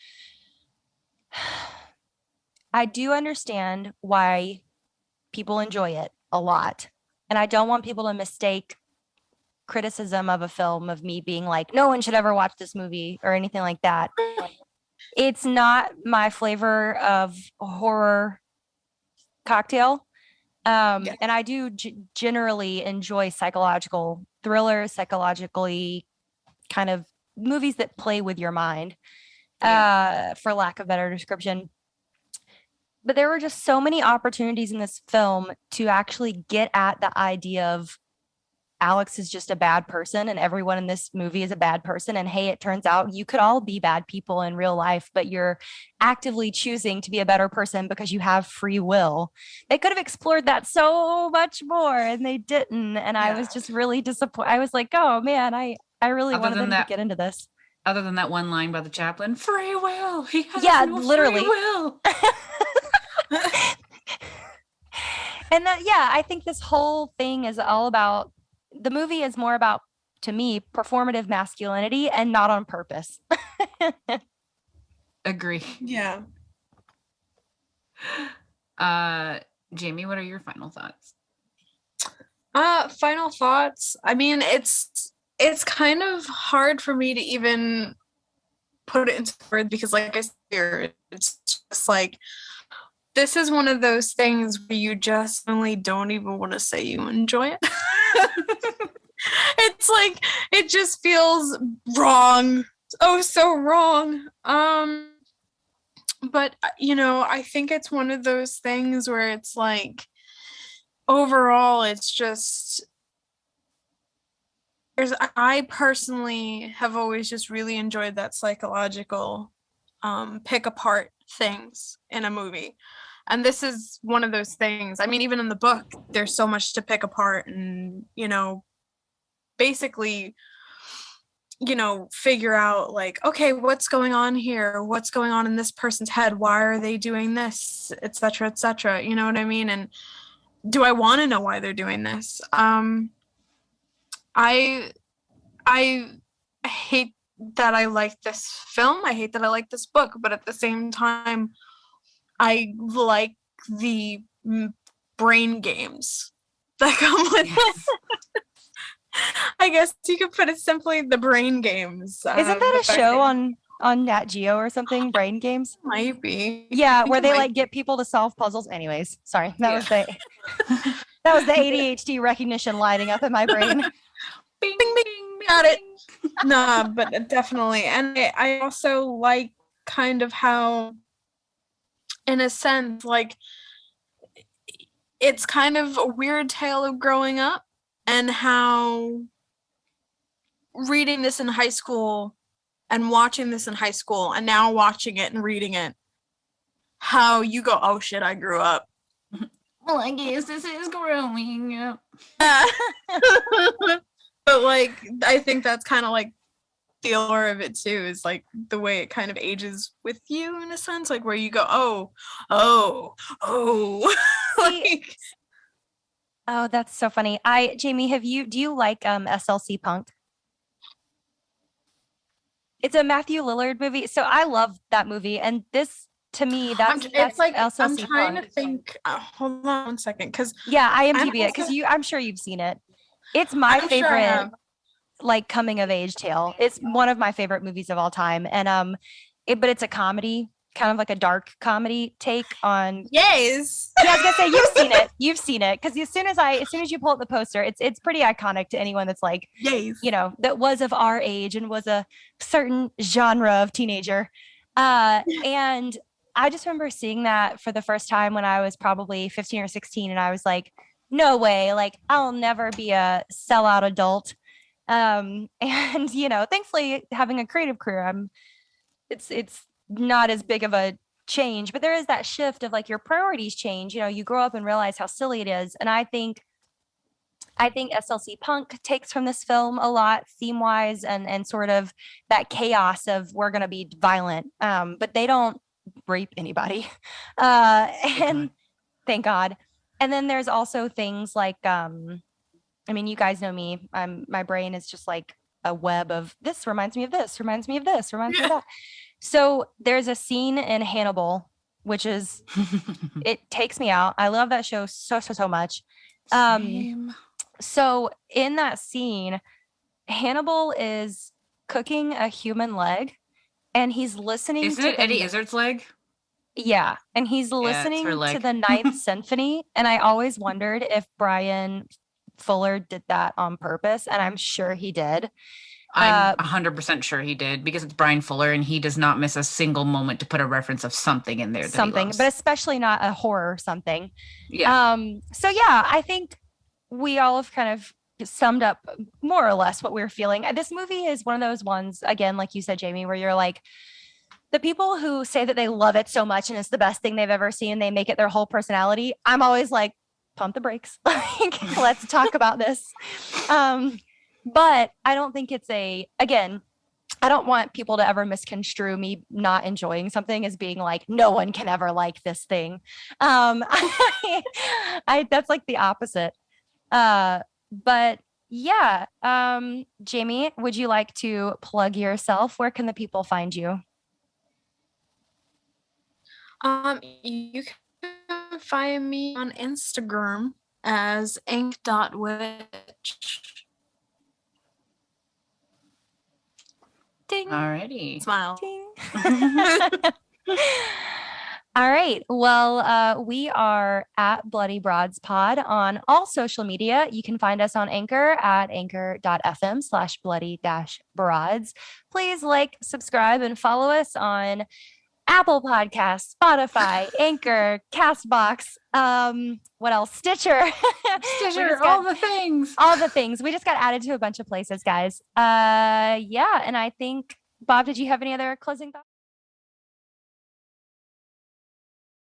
Speaker 2: I do understand why people enjoy it a lot. And I don't want people to mistake criticism of a film of me being like, no one should ever watch this movie or anything like that. It's not my flavor of horror cocktail. And I do generally enjoy psychological thrillers, psychologically kind of movies that play with your mind, for lack of better description. But there were just so many opportunities in this film to actually get at the idea of Alex is just a bad person and everyone in this movie is a bad person. And hey, it turns out you could all be bad people in real life, but you're actively choosing to be a better person because you have free will. They could have explored that so much more and they didn't. And I was just really disappointed. I was like, oh man, I really wanted them to get into this.
Speaker 1: Other than that one line by the chaplain, free will. He has no
Speaker 2: literally.
Speaker 1: free will.
Speaker 2: And I think this whole thing is all about, the movie is more about, to me, performative masculinity and not on purpose.
Speaker 1: Agree.
Speaker 3: Yeah.
Speaker 1: Jamie, what are your final thoughts?
Speaker 3: Final thoughts. I mean, it's kind of hard for me to even put it into words because, like I said, it's just like, this is one of those things where you just really don't even want to say you enjoy it. It's like, it just feels wrong. Oh, so wrong. But, I think it's one of those things where it's like, overall, it's just, I personally have always just really enjoyed that psychological pick apart things in a movie. And this is one of those things. I mean, even in the book, there's so much to pick apart and, basically, figure out like, okay, what's going on here? What's going on in this person's head? Why are they doing this? Et cetera, et cetera. You know what I mean? And do I want to know why they're doing this? I hate that I like this film. I hate that I like this book, but at the same time, I like the brain games that come with it. I guess you could put it simply, the brain games.
Speaker 2: Isn't that a show on Nat Geo or something? Brain games?
Speaker 3: Might be.
Speaker 2: Yeah, where they like get people to solve puzzles. Anyways, sorry. That was the ADHD recognition lighting up in my brain.
Speaker 3: Bing, bing, bing. Got it. Nah, but definitely. And I also like kind of how, in a sense, like, it's kind of a weird tale of growing up and how reading this in high school and watching this in high school and now watching it and reading it, how you go, oh shit, I grew up.
Speaker 1: Well, I guess this is growing up.
Speaker 3: But like, I think that's kind of like the allure of it too, is like the way it kind of ages with you in a sense, like where you go, oh. Like,
Speaker 2: oh, that's so funny. Jamie, do you like SLC Punk? It's a Matthew Lillard movie. So I love that movie. And this, to me, that's
Speaker 3: it's like I'm
Speaker 2: SLC
Speaker 3: trying
Speaker 2: Punk.
Speaker 3: to think. Hold on one second, because
Speaker 2: Yeah, IMDb
Speaker 3: I'm
Speaker 2: it because I'm sure you've seen it. It's my
Speaker 3: I'm sure I
Speaker 2: favorite
Speaker 3: have.
Speaker 2: like coming of age tale. It's one of my favorite movies of all time. And but it's a comedy, kind of like a dark comedy take on.
Speaker 3: Yes.
Speaker 2: Yeah, I was gonna say you've seen it. You've seen it because as soon as you pull up the poster, it's pretty iconic to anyone that's like,
Speaker 3: Yes.
Speaker 2: that was of our age and was a certain genre of teenager. And I just remember seeing that for the first time when I was probably 15 or 16, and I was like, no way, like I'll never be a sellout adult. And thankfully having a creative career, it's not as big of a change, but there is that shift of like your priorities change. You grow up and realize how silly it is. And I think SLC Punk takes from this film a lot theme wise and sort of that chaos of we're going to be violent. But they don't rape anybody. And thank God. And then there's also things like, you guys know me. My brain is just like a web of this reminds me of this, reminds me of this, reminds me of that. So there's a scene in Hannibal, which is, it takes me out. I love that show so much.
Speaker 1: Same.
Speaker 2: So in that scene, Hannibal is cooking a human leg and he's listening
Speaker 1: Isn't
Speaker 2: to
Speaker 1: it Eddie Izzard's leg?
Speaker 2: Yeah. And he's listening to the Ninth Symphony. And I always wondered if Brian Fuller did that on purpose. And I'm sure he did.
Speaker 1: I'm 100% sure he did because it's Brian Fuller and he does not miss a single moment to put a reference of something in there.
Speaker 2: But especially not a horror something.
Speaker 1: Yeah.
Speaker 2: So yeah, I think we all have kind of summed up more or less what we're feeling. This movie is one of those ones, again, like you said, Jamie, where you're like, the people who say that they love it so much and it's the best thing they've ever seen, they make it their whole personality. I'm always like, pump the brakes. Let's talk about this. But I don't think I don't want people to ever misconstrue me not enjoying something as being like, no one can ever like this thing. That's like the opposite. But yeah, Jamie, would you like to plug yourself? Where can the people find you?
Speaker 3: You can find me on Instagram as ink.witch.
Speaker 2: Ding.
Speaker 1: Alrighty.
Speaker 3: Smile.
Speaker 2: Ding. All right. Well, we are at Bloody Broads Pod on all social media. You can find us on Anchor at anchor.fm/bloody-broads. Please like, subscribe, and follow us on Apple Podcasts, Spotify, Anchor, Castbox, what else? Stitcher.
Speaker 1: All the things.
Speaker 2: All the things. We just got added to a bunch of places, guys. Yeah. And I think, Bob, did you have any other closing thoughts?